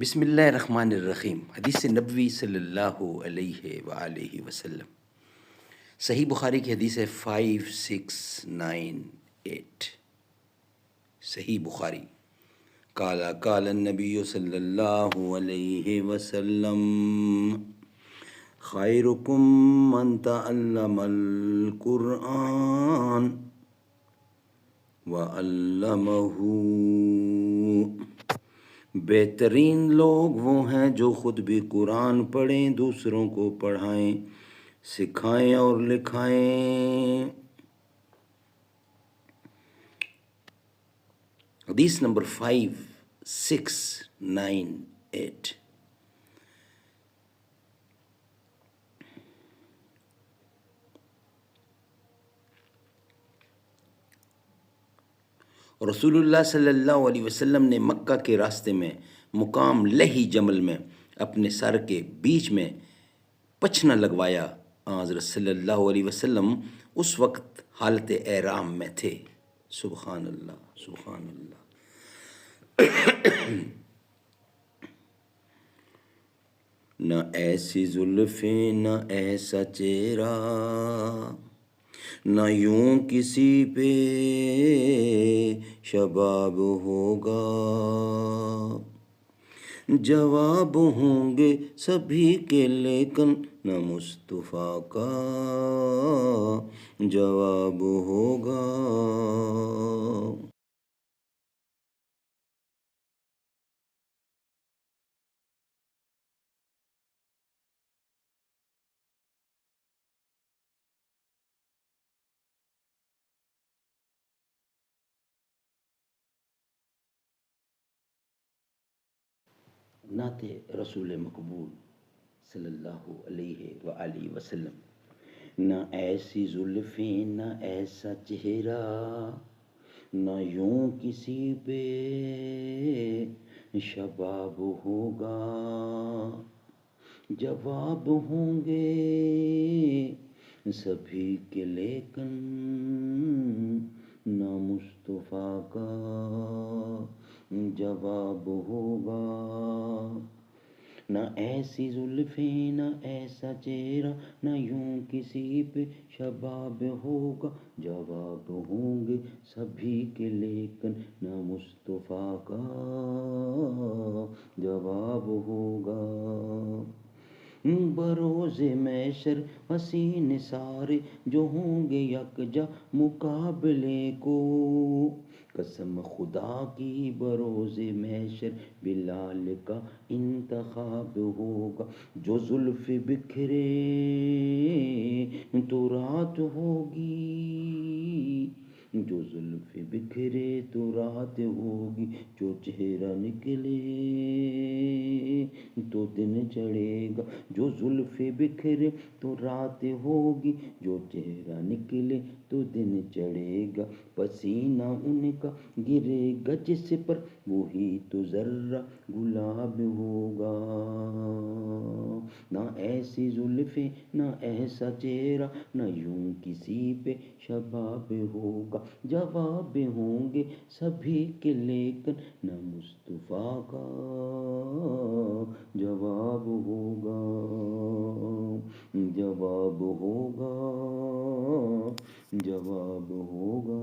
بسم اللہ الرحمن الرحیم۔ حدیث نبوی صلی اللہ علیہ وآلہ وسلم، صحیح بخاری کی حدیث ہے 5698۔ صحیح بخاری، قال قال النبی صلی اللہ علیہ وسلم خیرکم من تعلم القرآن وعلمہ، بہترین لوگ وہ ہیں جو خود بھی قرآن پڑھیں، دوسروں کو پڑھائیں، سکھائیں اور لکھائیں۔ حدیث نمبر 5698۔ رسول اللہ صلی اللہ علیہ وسلم نے مکہ کے راستے میں مقام لہی جمل میں اپنے سر کے بیچ میں پچھنا لگوایا۔ حضرت صلی اللہ علیہ وسلم اس وقت حالت احرام میں تھے۔ سبحان اللہ، سبحان اللہ۔ نہ ایسی زلفیں، نہ ایسا چہرہ، نہ یوں کسی پہ شباب ہوگا، جواب ہوں گے سبھی کے لیکن نہ مصطفیٰ کا جواب ہوگا۔ نعت رسول مقبول صلی اللہ علیہ وآلہ وسلم۔ نہ ایسی زلفیں، نہ ایسا چہرہ، نہ یوں کسی پہ شباب ہوگا، جواب ہوں گے سبھی کے لیکن نہ مصطفیٰ کا جواب ہوگا۔ نہ ایسی زلفیں، نہ ایسا چہرہ، نہ یوں کسی پہ شباب ہوگا، جواب ہوں گے سبھی کے لیکن نہ مصطفیٰ کا جواب ہوگا۔ بروز محشر حسین سارے جو ہوں گے یکجا مقابلے کو، قسم خدا کی بروز محشر بلال کا انتخاب ہوگا۔ جو زلف بکھرے تو رات ہوگی، جو زلف بکھرے تو رات ہوگی، جو چہرہ نکلے تو دن چڑھے گا۔ جو زلف بکھرے تو رات ہوگی، جو چہرہ نکلے تو دن چڑھے گا۔ پسینہ ان کا گرے گا جس پر وہی تو ذرہ گلاب ہوگا۔ نہ ایسی زلفیں، نہ ایسا چہرہ، نہ یوں کسی پہ شباب ہوگا، جواب ہوں گے سبھی کے لیکن نہ مصطفیٰ کا جواب ہوگا، جواب ہوگا، جواب ہوگا۔